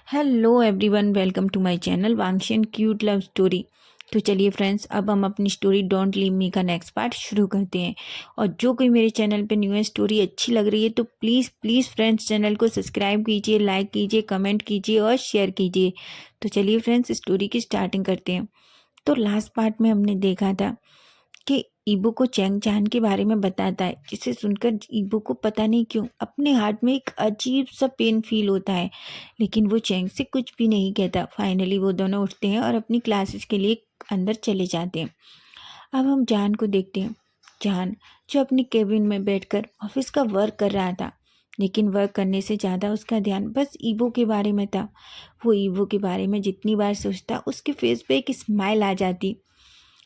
Hello everyone, welcome to my channel Wangshan cute love story. तो चलिए friends, अब हम अपनी स्टोरी डोंट लीव मी का नेक्स्ट पार्ट शुरू करते हैं। और जो कोई मेरे चैनल पे न्यू स्टोरी अच्छी लग रही है तो प्लीज़ प्लीज़ फ्रेंड्स चैनल को सब्सक्राइब कीजिए, लाइक कीजिए, कमेंट कीजिए और शेयर कीजिए। तो चलिए फ्रेंड्स, स्टोरी की स्टार्टिंग करते हैं। तो लास्ट पार्ट में हमने देखा था कि ईबो को चैंग चान के बारे में बताता है, जिसे सुनकर ईबो को पता नहीं क्यों अपने हार्ट में एक अजीब सा पेन फील होता है, लेकिन वो चैंग से कुछ भी नहीं कहता। फाइनली वो दोनों उठते हैं और अपनी क्लासेस के लिए अंदर चले जाते हैं। अब हम जान को देखते हैं। जान जो अपनी केबिन में बैठकर ऑफिस का वर्क कर रहा था, लेकिन वर्क करने से ज़्यादा उसका ध्यान बस ईबो के बारे में था। वो ईबो के बारे में जितनी बार सोचता उसके फेस पे एक स्माइल आ जाती।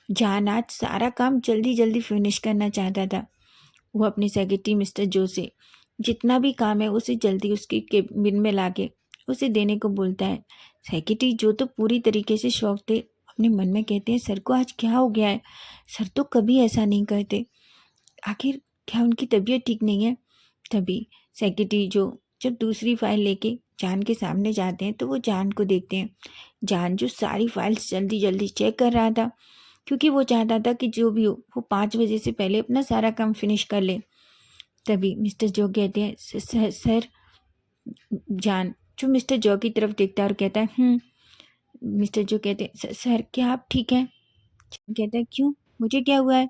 जान आज सारा काम जल्दी जल्दी फिनिश करना चाहता था। वो अपने सेक्रेटरी मिस्टर जो से जितना भी काम है उसे जल्दी उसके केबिन में लाके उसे देने को बोलता है। सेक्रेटरी जो तो पूरी तरीके से शौक थे, अपने मन में कहते हैं सर को आज क्या हो गया है, सर तो कभी ऐसा नहीं करते, आखिर क्या उनकी तबीयत ठीक नहीं है। तभी सेक्रेटरी जो जब दूसरी फाइल लेके जान के सामने जाते हैं तो वो जान को देखते हैं। जान जो सारी फाइल्स जल्दी जल्दी चेक कर रहा था, क्योंकि वो चाहता था कि जो भी हो वो 5 बजे से पहले अपना सारा काम फिनिश कर ले। तभी मिस्टर जो कहते हैं सर। जान जो मिस्टर जो की तरफ देखता है और कहता है मिस्टर जो कहते हैं सर क्या आप ठीक हैं?" जान कहता है क्यों, मुझे क्या हुआ है?"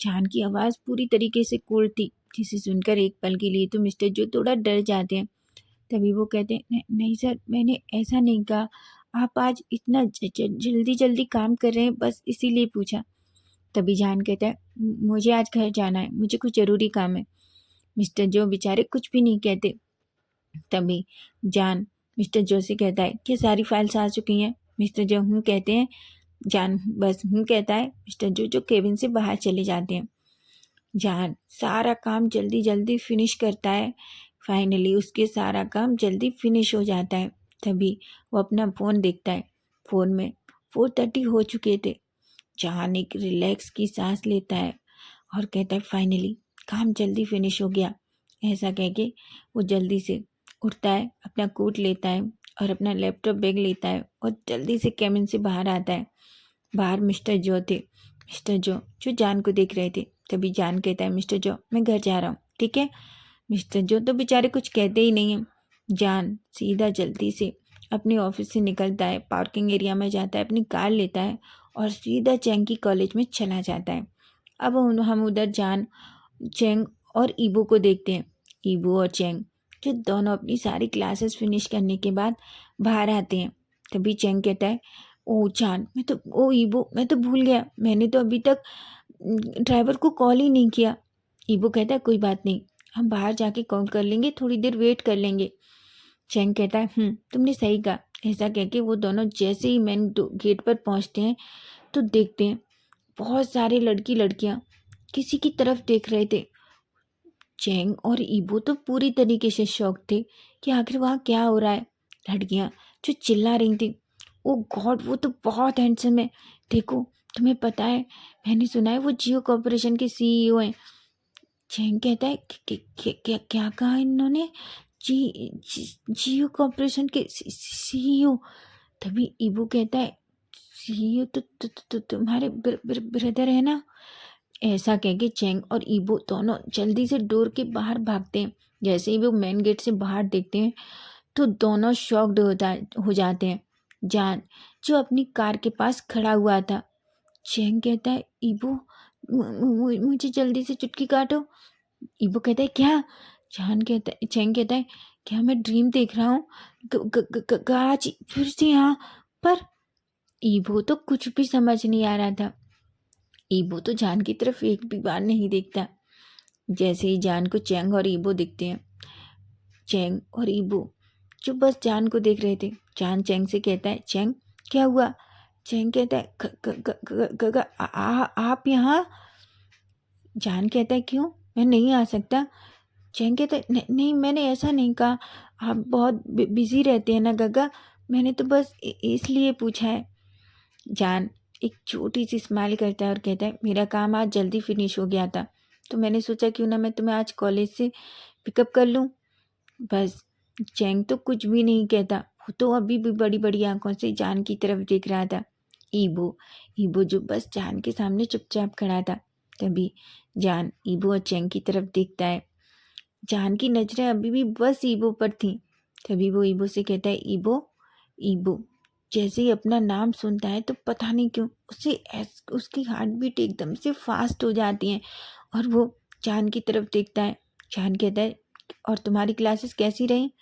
जान की आवाज़ पूरी तरीके से कोल्ड थी, जिसे सुनकर एक पल के लिए तो मिस्टर जो थोड़ा डर जाते हैं। तभी वो कहते हैं नहीं सर, मैंने ऐसा नहीं कहा, आप आज इतना जल्दी जल्दी काम कर रहे हैं, बस इसीलिए पूछा। तभी जान कहता है मुझे आज घर जाना है, मुझे कुछ ज़रूरी काम है।" मिस्टर जो बेचारे कुछ भी नहीं कहते। तभी जान मिस्टर जो से कहता है कि सारी फाइल्स आ चुकी हैं। मिस्टर जो कहते हैं। जान बस कहता है। मिस्टर जो केबिन से बाहर चले जाते हैं। जान सारा काम जल्दी जल्दी फिनिश करता है। फाइनली उसके सारा काम जल्दी फिनिश हो जाता है। तभी वो अपना फ़ोन देखता है। फ़ोन में 4:30 हो चुके थे। जान एक रिलैक्स की सांस लेता है और कहता है फाइनली काम जल्दी फिनिश हो गया। ऐसा कह के वो जल्दी से उठता है, अपना कोट लेता है और अपना लैपटॉप बैग लेता है और जल्दी से कैबिन से बाहर आता है। बाहर मिस्टर जो थे। मिस्टर जो जान को देख रहे थे। तभी जान कहता है मिस्टर जो मैं घर जा रहा हूँ, ठीक है। मिस्टर जो तो बेचारे कुछ कहते ही नहीं हैं। जान सीधा जल्दी से अपने ऑफिस से निकलता है, पार्किंग एरिया में जाता है, अपनी कार लेता है और सीधा चैंग की कॉलेज में चला जाता है। अब हम उधर जान चैंग और ईबो को देखते हैं। ईबो और चैंग जो दोनों अपनी सारी क्लासेस फिनिश करने के बाद बाहर आते हैं। तभी चैंग कहता है ओ जान, ओ ईबो, मैं तो भूल गया, मैंने तो अभी तक ड्राइवर को कॉल ही नहीं किया। ईबो कहता है कोई बात नहीं, हम बाहर जाके कॉल कर लेंगे, थोड़ी देर वेट कर लेंगे। चैंग कहता है तुमने सही कहा। ऐसा कह के वो दोनों जैसे ही मेन गेट पर पहुंचते हैं तो देखते हैं बहुत सारे लड़की लड़कियां किसी की तरफ देख रहे थे। चैंग और ईबो तो पूरी तरीके से शॉक थे कि आखिर वहाँ क्या हो रहा है। लड़कियाँ जो चिल्ला रही थी ओ गॉड वो तो बहुत हैंडसम है, देखो, तुम्हें पता है मैंने सुना है वो जियो कॉर्पोरेशन के सीईओ हैं। चैंग कहता है क्या क्या कहा इन्होंने, जियो कॉर्पोरेशन के सीईओ। तभी ईबो कहता है सीईओ तो तुम्हारे ब्रदर है ना। ऐसा कह के चैंग और ईबो दोनों जल्दी से डोर के बाहर भागते हैं। जैसे ही वो मेन गेट से बाहर देखते हैं तो दोनों शॉक्ड हो जाते हैं। जान जो अपनी कार के पास खड़ा हुआ था। चैंग कहता है ईबो मुझे जल्दी से चुटकी काटो। ईबो कहता है क्या। चैंग कहता है क्या मैं ड्रीम देख रहा हूँ, आज फिर से यहाँ पर। ईबो तो कुछ भी समझ नहीं आ रहा था। ईबो तो जान की तरफ एक भी बार नहीं देखता। जैसे ही जान को चैंग और ईबो दिखते हैं, चैंग और ईबो जो बस जान को देख रहे थे। जान चैंग से कहता है चैंग क्या हुआ। चैंग कहता है आप यहाँ। जान कहता है क्यों, मैं नहीं आ सकता। चैंग कहता है नहीं मैंने ऐसा नहीं कहा, आप बहुत बिजी रहते हैं ना गगा, मैंने तो बस इसलिए पूछा है। जान एक छोटी सी स्माइल करता है और कहता है मेरा काम आज जल्दी फिनिश हो गया था, तो मैंने सोचा क्यों ना मैं तुम्हें आज कॉलेज से पिकअप कर लूँ। बस चैंग तो कुछ भी नहीं कहता, वो तो अभी भी बड़ी बड़ी आंखों से जान की तरफ देख रहा था। ईबो ईबो जो बस जान के सामने चुपचाप खड़ा था। तभी जान ईबो और चेंग की तरफ देखता है। जान की नजरें अभी भी बस ईबो पर थीं। तभी वो ईबो से कहता है, ईबो ईबो। जैसे ही अपना नाम सुनता है तो पता नहीं क्यों उसकी हार्ट बीट एकदम से फास्ट हो जाती है और वो जान की तरफ देखता है। जान कहता है, और तुम्हारी क्लासेस कैसी रही?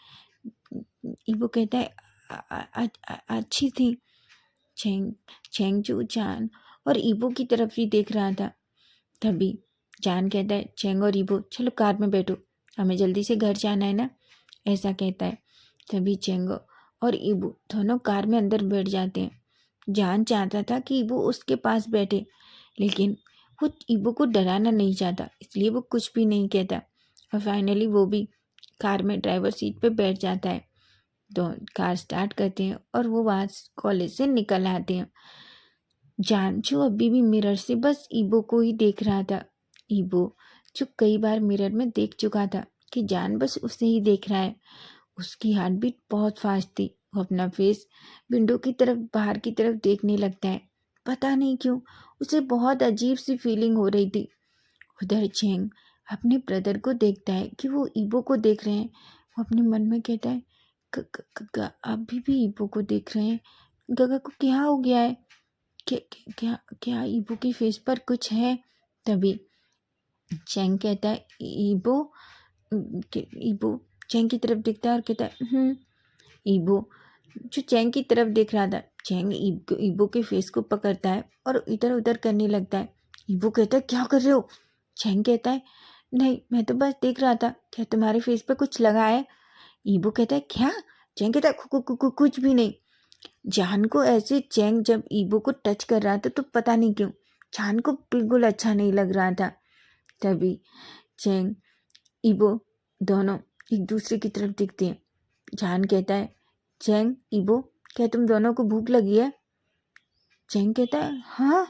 ईबो कहता है, अच्छी थी। चेंग चेंगचू जान और ईबो की तरफ ही देख रहा था। तभी जान कहता है, चेंग और ईबो चलो कार में बैठो, हमें जल्दी से घर जाना है ना, ऐसा कहता है। तभी चेंग और ईबो दोनों कार में अंदर बैठ जाते हैं। जान चाहता था कि ईबो उसके पास बैठे, लेकिन वो ईबो को डराना नहीं चाहता, इसलिए वो कुछ भी नहीं कहता। और फाइनली वो भी कार में ड्राइवर सीट पे बैठ जाता है। तो कार स्टार्ट करते हैं और वो वहाँ कॉलेज से निकल आते हैं। जान जो अभी भी मिरर से बस ईबो को ही देख रहा था। ईबो जो कई बार मिरर में देख चुका था कि जान बस उसे ही देख रहा है। उसकी हार्ट बीट बहुत फास्ट थी। वो अपना फेस विंडो की तरफ बाहर की तरफ देखने लगता है। पता नहीं क्यों उसे बहुत अजीब सी फीलिंग हो रही थी। उधर चेंग अपने ब्रदर को देखता है कि वो ईबो को देख रहे हैं। वो अपने मन में कहता है, गगा अभी भी ईबो को देख रहे हैं। गगा को क्या हो गया है? क्या क्या क्या ईबो के फेस पर कुछ है? तभी चेंग कहता है, ईबो ईबो चेंग की तरफ देखता है और कहता है, ईबो जो चेंग की तरफ देख रहा था। चेंग ईबो के फेस को पकड़ता है और इधर उधर करने लगता है। ईबो कहता है, क्या कर रहे हो? चेंग कहता है, नहीं मैं तो बस देख रहा था, क्या तुम्हारे फेस पे कुछ लगा है? ईबो कहता है, क्या? चेंग कहता है, कुछ भी नहीं। जान को ऐसे चेंग जब ईबो को टच कर रहा था तो पता नहीं क्यों जान को बिल्कुल अच्छा नहीं लग रहा था। तभी चेंग ईबो दोनों एक दूसरे की तरफ देखते हैं। जान कहता है, चेंग ईबो क्या तुम दोनों को भूख लगी है? चेंग कहता है, हाँ।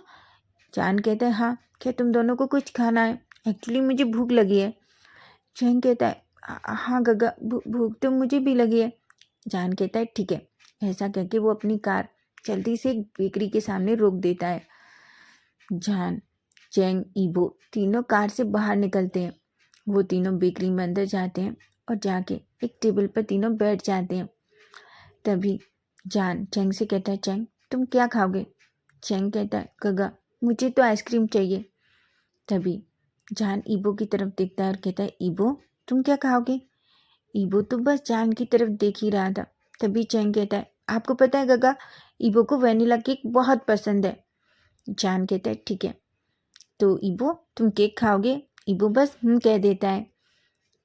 जान कहता है, हाँ क्या तुम दोनों को कुछ खाना है? एक्चुअली मुझे भूख लगी है। चेंग कहता है, हाँ गगा भूख तो मुझे भी लगी है। जान कहता है, ठीक है। ऐसा कहके वो अपनी कार जल्दी से एक बेकरी के सामने रोक देता है। जान चेंग ईबो तीनों कार से बाहर निकलते हैं। वो तीनों बेकरी में अंदर जाते हैं और जाके एक टेबल पर तीनों बैठ जाते हैं। तभी जान चेंग से कहता है, चेंग तुम क्या खाओगे? चेंग कहता है, गगा मुझे तो आइसक्रीम चाहिए। तभी जान ईबो की तरफ देखता है और कहता है, ईबो तुम क्या खाओगे? ईबो तो बस जान की तरफ देख ही रहा था। तभी चेंग कहता है, आपको पता है गगा, ईबो को वैनिला केक बहुत पसंद है। जान कहता है, ठीक है तो ईबो तुम केक खाओगे? ईबो बस कह देता है।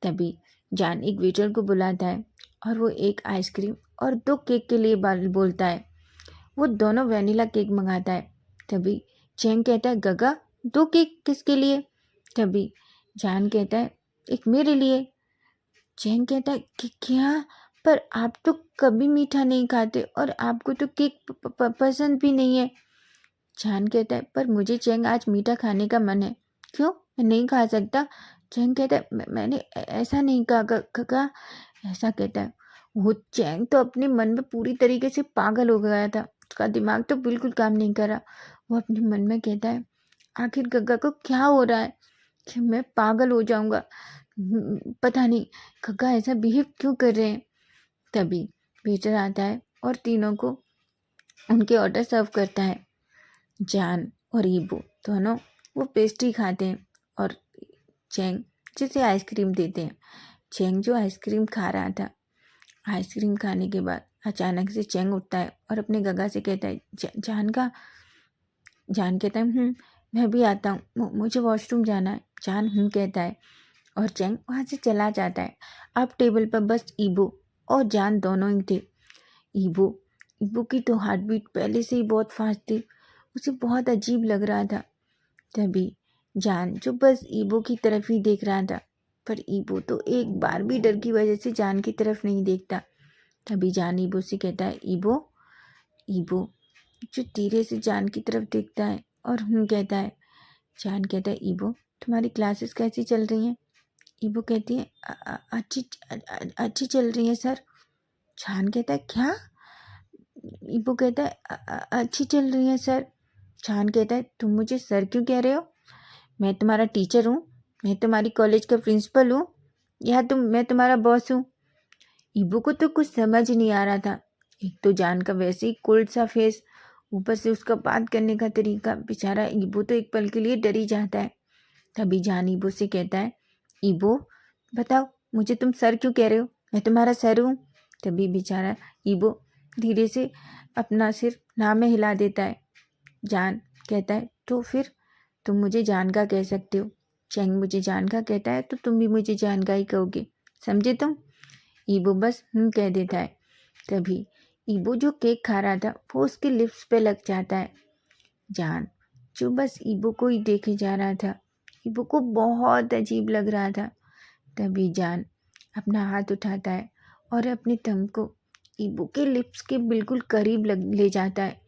तभी जान एक वेटर को बुलाता है और वो एक आइसक्रीम और 2 केक के लिए बोलता है। वो दोनों वैनिला केक मंगाता है। तभी चेंग कहता है, गगा 2 केक किसके लिए? तभी जान कहता है, एक मेरे लिए। चेंग कहता है कि क्या? पर आप तो कभी मीठा नहीं खाते और आपको तो केक पसंद भी नहीं है। जान कहता है, पर मुझे चेंग आज मीठा खाने का मन है। क्यों, मैं नहीं खा सकता? चेंग कहता है, मैंने ऐसा नहीं कहा काका। ऐसा कहता है। वो चेंग तो अपने मन में पूरी तरीके से पागल हो गया था। उसका दिमाग तो बिल्कुल काम नहीं कर रहा। वो अपने मन में कहता है, आखिर गग्गा को क्या हो रहा है कि मैं पागल हो जाऊंगा? पता नहीं गग्गा ऐसा बिहेव क्यों कर रहे हैं। तभी वेटर आता है और तीनों को उनके ऑर्डर सर्व करता है। जान और ईबो दोनों वो पेस्ट्री खाते हैं और चेंग जिसे आइसक्रीम देते हैं। चेंग जो आइसक्रीम खा रहा था, आइसक्रीम खाने के बाद अचानक से चेंग उठता है और अपने गगा से कहता है, जान कहता है, मैं भी आता हूँ, मुझे वॉशरूम जाना है। जान कहता है और चेंग वहाँ से चला जाता है। अब टेबल पर बस ईबो और जान दोनों ही थे। ईबो ईबो की तो हार्ट बीट पहले से ही बहुत फास्ट थी। उसे बहुत अजीब लग रहा था। तभी जान जो बस ईबो की तरफ ही देख रहा था, पर ईबो तो एक बार भी डर की वजह से जान की तरफ नहीं देखता। तभी जान ईबो से कहता है, ईबो ईबो जो धीरे से जान की तरफ देखता है और कहता है। जान कहता है, ईबो तुम्हारी क्लासेस कैसी चल रही हैं? ईबो कहती है, अच्छी अच्छी चल रही है सर। जान कहता है क्या? ईबो कहता है अच्छी चल रही है सर। जान कहता है तुम मुझे सर क्यों कह रहे हो? मैं तुम्हारा टीचर हूँ, मैं तुम्हारी कॉलेज का प्रिंसिपल हूँ, या मैं तुम्हारा बॉस हूँ? ईबो को तो कुछ समझ नहीं आ रहा था। एक तो जान का वैसे ही कोल्ड सा फेस, ऊपर से उसका बात करने का तरीका, बेचारा ईबो तो एक पल के लिए डर ही जाता है। तभी जान ईबो से कहता है, ईबो बताओ मुझे तुम सर क्यों कह रहे हो? मैं तुम्हारा सर हूँ। तभी बेचारा ईबो धीरे से अपना सिर ना में हिला देता है। जान कहता है तो फिर तुम मुझे जान का कह सकते हो। चैंग मुझे जान का कहता है तो तुम भी मुझे जान का ही कहोगे, समझे तुम? ईबो बस कह देता है। तभी ईबो जो केक खा रहा था वो उसके लिप्स पे लग जाता है। जान जो बस ईबो को ही देखे जा रहा था, ईबो को बहुत अजीब लग रहा था। तभी जान अपना हाथ उठाता है और अपनी टंग को ईबो के लिप्स के बिल्कुल करीब ले जाता है।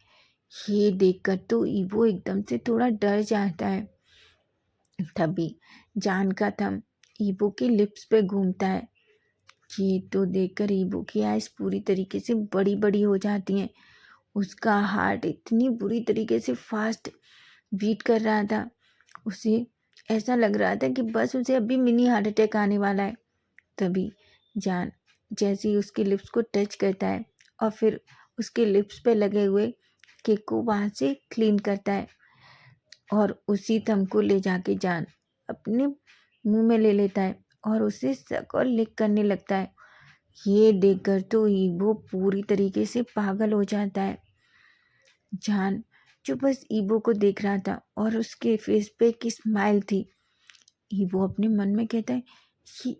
ये देखकर तो ईबो एकदम से थोड़ा डर जाता है। तभी जान का थंब ईबो के लिप्स पे घूमता है। ये तो देखकर ईबो की आइज पूरी तरीके से बड़ी बड़ी हो जाती हैं। उसका हार्ट इतनी बुरी तरीके से फास्ट बीट कर रहा था, उसे ऐसा लग रहा था कि बस उसे अभी मिनी हार्ट अटैक आने वाला है। तभी जान जैसे ही उसके लिप्स को टच करता है और फिर उसके लिप्स पे लगे हुए केक को वहाँ से क्लीन करता है और उसी थंब को ले जाके जान अपने मुंह में ले लेता है और उसे सक और लिक करने लगता है। ये देखकर तो ईबो पूरी तरीके से पागल हो जाता है। जान जो बस ईबो को देख रहा था और उसके फेस पे एक स्माइल थी। ईबो अपने मन में कहता है ये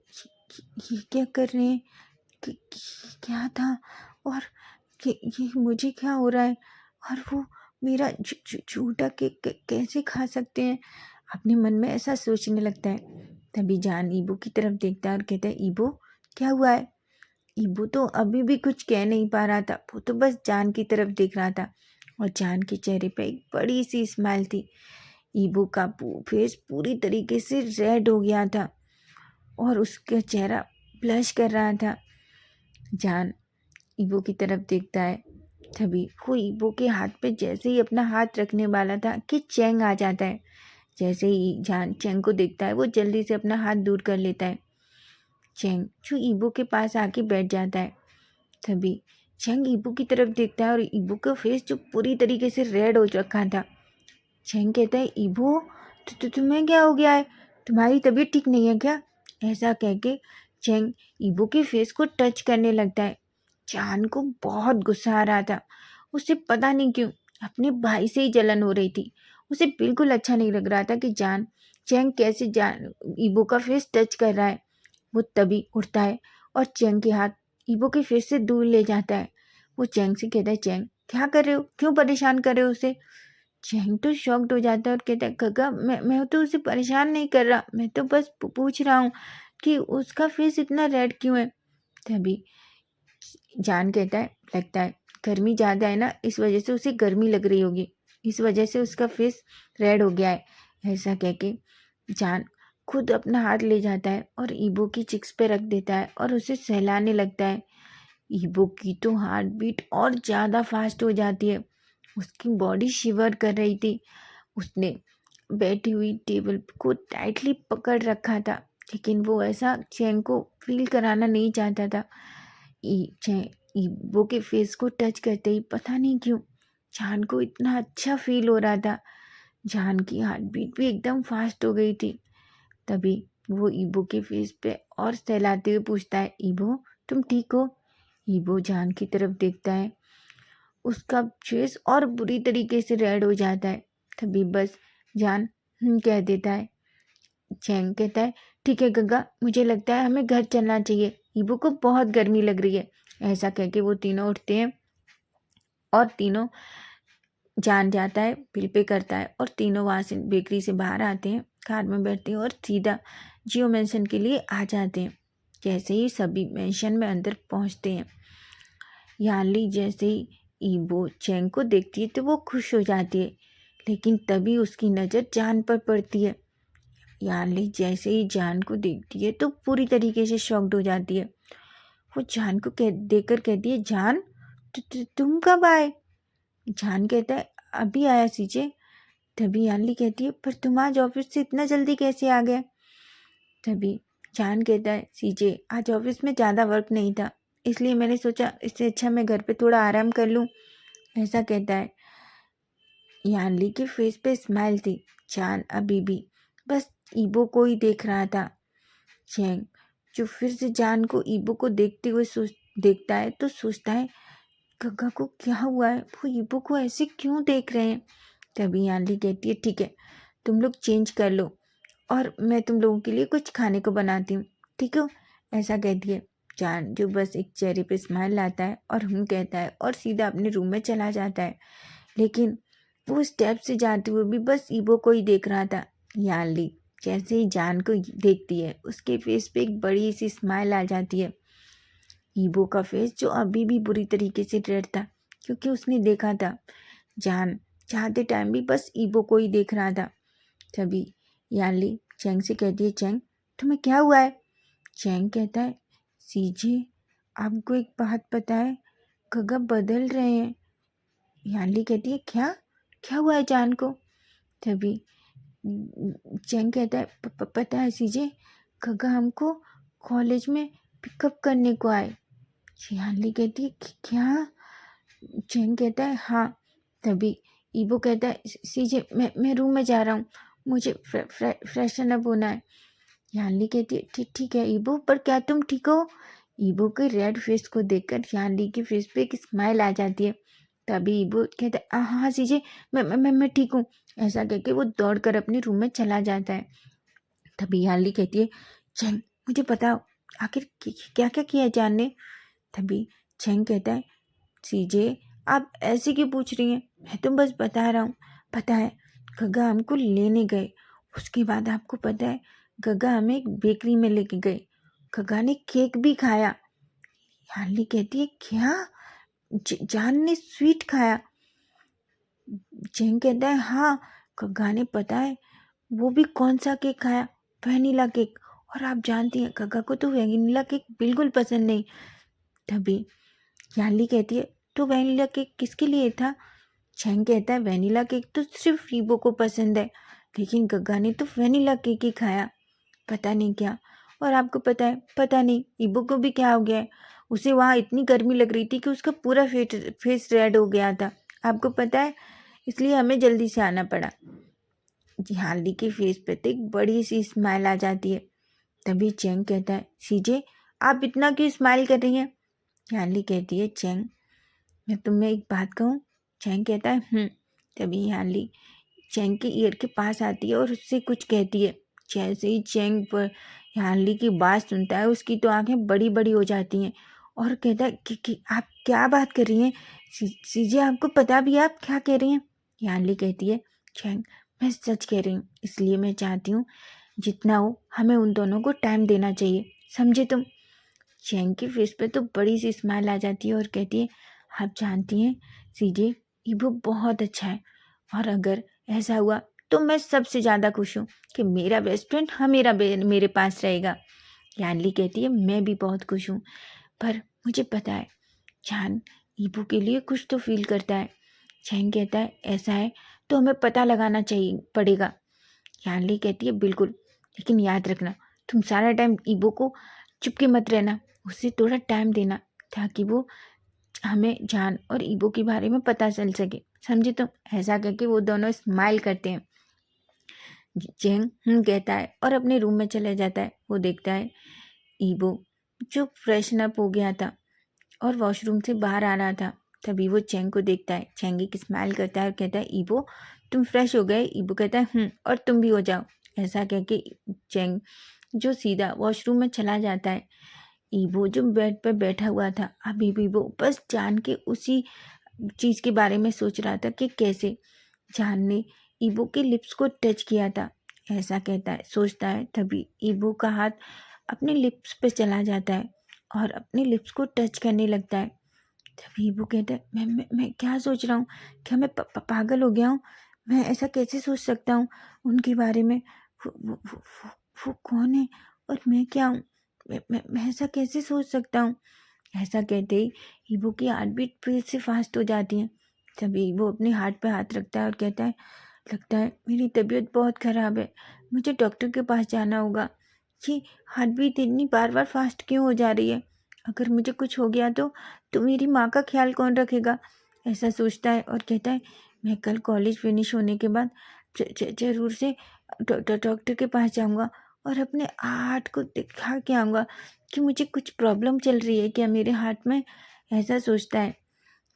क्या कर रहे हैं? क्या था? और ये मुझे क्या हो रहा है? और वो मेरा झूठा केक कैसे खा सकते हैं? अपने मन में ऐसा सोचने लगता है। तभी जान ईबो की तरफ देखता है और कहता है, ईबो क्या हुआ है? ईबो तो अभी भी कुछ कह नहीं पा रहा था, वो तो बस जान की तरफ देख रहा था और जान के चेहरे पे एक बड़ी सी स्माइल थी। ईबो का फेस पूरी तरीके से रेड हो गया था और उसका चेहरा ब्लश कर रहा था। जान ईबो की तरफ देखता है। तभी वो ईबो के हाथ पे जैसे ही अपना हाथ रखने वाला था कि चैंग आ जाता है। जैसे ही जान चैंग को देखता है वो जल्दी से अपना हाथ दूर कर लेता है। चैंग जो ईबो के पास आके बैठ जाता है। तभी चैंग ईबो की तरफ देखता है और ईबो का फेस जो पूरी तरीके से रेड हो रखा था। चैंग कहता है, ईबो तुम्हें क्या हो गया है? तुम्हारी तबीयत ठीक नहीं है क्या? ऐसा कह के चैंग ईबो के फेस को टच करने लगता है। जान को बहुत गुस्सा आ रहा था। उसे पता नहीं क्यों अपने भाई से ही जलन हो रही थी। उसे बिल्कुल अच्छा नहीं लग रहा था कि जान चैंग कैसे जान ईबो का फेस टच कर रहा है। वो तभी उठता है और चैंग के हाथ ईबो के फेस से दूर ले जाता है। वो चैंग से कहता है, चैंग क्या कर रहे हो? क्यों परेशान कर रहे हो उसे? चैंग तो शॉक्ड हो जाता है और कहता है, काका मैं तो उसे परेशान नहीं कर रहा, मैं तो बस पूछ रहा हूँ कि उसका फेस इतना रेड क्यों है? तभी जान कहता है, लगता है गर्मी ज़्यादा है ना, इस वजह से उसे गर्मी लग रही होगी, इस वजह से उसका फेस रेड हो गया है। ऐसा कह के जान खुद अपना हाथ ले जाता है और ईबो की चिक्स पे रख देता है और उसे सहलाने लगता है। ईबो की तो हार्ट बीट और ज़्यादा फास्ट हो जाती है। उसकी बॉडी शिवर कर रही थी। उसने बैठी हुई टेबल को टाइटली पकड़ रखा था, लेकिन वो ऐसा चैंग को फील कराना नहीं चाहता था। ईबो के फेस को टच करते ही पता नहीं क्यों जान को इतना अच्छा फील हो रहा था। जान की हार्ट बीट भी एकदम फास्ट हो गई थी। तभी वो ईबो के फेस पे और सहलाते हुए पूछता है, ईबो तुम ठीक हो? ईबो जान की तरफ देखता है, उसका फेस और बुरी तरीके से रेड हो जाता है। तभी बस जान कह देता है। चैंग कहता है, ठीक है गंगा, मुझे लगता है हमें घर चलना चाहिए, ईबो को बहुत गर्मी लग रही है। ऐसा कह के वो तीनों उठते हैं और तीनों जान जाता है, बिल पे करता है और तीनों वहाँ से बेकरी से बाहर आते हैं, कार में बैठते हैं और सीधा जियो मेंशन के लिए आ जाते हैं। जैसे ही सभी मेंशन में अंदर पहुँचते हैं, यानली जैसे ही ईबो चैंग को देखती है तो वो खुश हो जाती है, लेकिन तभी उसकी नज़र जान पर पड़ती है। यानली जैसे ही जान को देखती है तो पूरी तरीके से शॉक्ड हो जाती है। वो जान को देखकर कहती है, जान तुम कब आए? जान कहता है, अभी आया सीजे। तभी यानली कहती है, पर तुम आज ऑफिस से इतना जल्दी कैसे आ गए? तभी जान कहता है, सीजे आज ऑफिस में ज़्यादा वर्क नहीं था, इसलिए मैंने सोचा इससे अच्छा मैं घर पे थोड़ा आराम कर लूँ, ऐसा कहता है। यानली के फेस पे स्माइल थी। जान अभी भी बस ईबो को ही देख रहा था। चैंग जो फिर से जान को ईबो को देखते हुए देखता है तो सोचता है, गग्गा को क्या हुआ है, वो ईबो को ऐसे क्यों देख रहे हैं? तभी यानली कहती है, ठीक है तुम लोग चेंज कर लो और मैं तुम लोगों के लिए कुछ खाने को बनाती हूँ, ठीक है? ऐसा कहती है। जान जो बस एक चेहरे पे स्माइल लाता है और कहता है और सीधा अपने रूम में चला जाता है। लेकिन वो स्टेप से जाते हुए भी बस ईबो को ही देख रहा था। यानली जैसे ही जान को देखती है उसके फेस पे एक बड़ी सी स्माइल आ जाती है। ईबो का फेस जो अभी भी बुरी तरीके से रेड था क्योंकि उसने देखा था जान चाहते टाइम भी बस ईबो को ही देख रहा था। तभी यानली चैंग से कहती है, चैंग तुम्हें क्या हुआ है? चैंग कहता है, सीजे आपको एक बात पता है, गग्गा बदल रहे हैं। यानली कहती है, क्या क्या हुआ है जान को? तभी चैंग कहता है, पता है सीजे, गग्गा हमको कॉलेज में पिकअप करने को आए। यानली कहती है, क्या? चैंग कहता है, हाँ। तभी ईबो कहता है, सीजे मैं रूम में जा रहा हूँ, मुझे फ्रेशन अप होना है। यानली कहती है, ठीक ठीक है ईबो, पर क्या तुम ठीक हो? ईबो के रेड फेस को देखकर यानली के फेस पे एक स्माइल आ जाती है। तभी ईबो कहता है, हाँ सीजे मैं ठीक हूँ। ऐसा कहकर वो दौड़कर अपने रूम में चला जाता है। तभी यानली कहती है, चैंग मुझे बताओ आखिर क्या क्या किया है जान ने? तभी चैंग कहता है, सीजे आप ऐसे क्यों पूछ रही हैं, मैं तो बस बता रहा हूँ। पता है गग्गा हमको लेने गए, उसके बाद आपको पता है गग्गा हमें एक बेकरी में लेके गए, गग्गा ने केक भी खाया। यानली कहती है, क्या जान ने स्वीट खाया? चैंग कहता है, हाँ गग्गा ने, पता है वो भी कौन सा केक खाया? Vanilla cake. और आप जानती हैं गग्गा को तो वैनिला केक बिल्कुल पसंद नहीं। तभी यानली कहती है, तो वैनिला केक किसके लिए था? चैंग कहता है, वैनिला केक तो सिर्फ ईबो को पसंद है, लेकिन गग्गा ने तो वैनिला केक ही खाया, पता नहीं क्या। और आपको पता है, पता नहीं ईबो को भी क्या हो गया है, उसे वहाँ इतनी गर्मी लग रही थी कि उसका पूरा फेस रेड हो गया था, आपको पता है, इसलिए हमें जल्दी से आना पड़ा। यानली के फेस पे तो एक बड़ी सी स्माइल आ जाती है। तभी चैंग कहता है, सीजे आप इतना क्यों स्माइल कर रही हैं? यानली कहती है, चैंग मैं तुम्हें एक बात कहूँ? चैंग कहता है। तभी यानली चैंग के ईयर के पास आती है और उससे कुछ कहती है। जैसे ही चैंग पर यानली की बात सुनता है उसकी तो आंखें बड़ी बड़ी हो जाती हैं और कहता है कि आप क्या बात कर रही हैं? सीजे आपको पता भी है आप क्या कह रही हैं? यानली कहती है, चैंग मैं सच कह रही हूँ, इसलिए मैं चाहती हूँ जितना हो हमें उन दोनों को टाइम देना चाहिए, समझे तुम? चैंग के फेस पे तो बड़ी सी स्माइल आ जाती है और कहती है, आप जानती हैं सीजे ईबो बहुत अच्छा है, और अगर ऐसा हुआ तो मैं सबसे ज़्यादा खुश हूँ कि मेरा बेस्ट फ्रेंड हमेशा मेरे पास रहेगा। यानली कहती है, मैं भी बहुत खुश हूँ, पर मुझे पता है जान ईबो के लिए कुछ तो फील करता है। चैंग कहता है, ऐसा है तो हमें पता लगाना चाहिए पड़ेगा। यानली कहती है, बिल्कुल, लेकिन याद रखना तुम सारा टाइम ईबो को चुपके मत रहना, उसे थोड़ा टाइम देना ताकि वो हमें जान और ईबो के बारे में पता चल सके, समझे? तो ऐसा करके वो दोनों स्माइल करते हैं। चैंग कहता है और अपने रूम में चला जाता है। वो देखता है ईबो जो फ्रेशन अप हो गया था और वॉशरूम से बाहर आ रहा था। तभी वो चैंग को देखता है, चैंग एक स्माइल करता है और कहता है, ईबो तुम फ्रेश हो गए? ईबो कहता है, और तुम भी हो जाओ। ऐसा कह के चैंग जो सीधा वॉशरूम में चला जाता है। ईबो जो बेड पर बैठा हुआ था अभी भी वो बस जान के उसी चीज़ के बारे में सोच रहा था कि कैसे जान ने ईबो के लिप्स को टच किया था, ऐसा कहता है, सोचता है। तभी ईबो का हाथ अपने लिप्स पे चला जाता है और अपने लिप्स को टच करने लगता है। तभी ईबो कहता है, मैं क्या सोच रहा हूँ? क्या मैं पागल हो गया हूँ? मैं ऐसा कैसे सोच सकता हूँ उनके बारे में? वो कौन है और मैं क्या हूँ? मैं ऐसा कैसे सोच सकता हूँ। ऐसा कहते ही ईबो की हार्ट बीट फिर से फास्ट हो जाती है। तभी ईबो अपने हार्ट पे हाथ रखता है और कहता है, लगता है मेरी तबीयत बहुत ख़राब है, मुझे डॉक्टर के पास जाना होगा। ये हार्ट बीट इतनी बार बार फास्ट क्यों हो जा रही है? अगर मुझे कुछ हो गया तो मेरी माँ का ख्याल कौन रखेगा? ऐसा सोचता है और कहता है, मैं कल कॉलेज फिनिश होने के बाद ज़रूर से डॉक्टर के पास जाऊँगा और अपने हार्ट को दिखा के आऊँगा कि मुझे कुछ प्रॉब्लम चल रही है क्या मेरे हार्ट में। ऐसा सोचता है।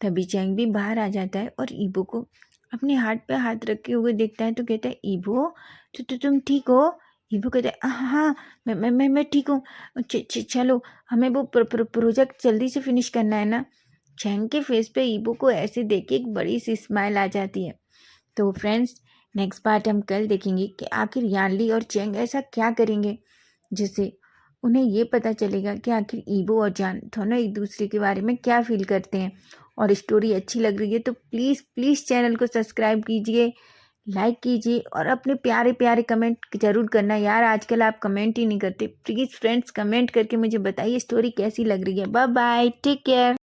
तभी चैंग भी बाहर आ जाता है और ईबो को अपने हार्ट पे हाथ रखे हुए देखता है तो कहता है, ईबो तो तुम ठीक हो? ईबो कहता है, हाँ मैं ठीक हूँ। चलो हमें वो प्रोजेक्ट जल्दी से फिनिश करना है ना। चैंग के फेस पे ईबो को ऐसे देख के एक बड़ी सी स्माइल आ जाती है। तो फ्रेंड्स, नेक्स्ट पार्ट हम कल देखेंगे कि आखिर यानली और चैंग ऐसा क्या करेंगे जिससे उन्हें ये पता चलेगा कि आखिर ईबो और जान दोनों एक दूसरे के बारे में क्या फील करते हैं। और स्टोरी अच्छी लग रही है तो प्लीज़ प्लीज़ चैनल को सब्सक्राइब कीजिए, लाइक कीजिए और अपने प्यारे प्यारे कमेंट ज़रूर करना यार। आजकल आप कमेंट ही नहीं करते। प्लीज़ फ्रेंड्स, कमेंट करके मुझे बताइए स्टोरी कैसी लग रही है। Bye bye, take care.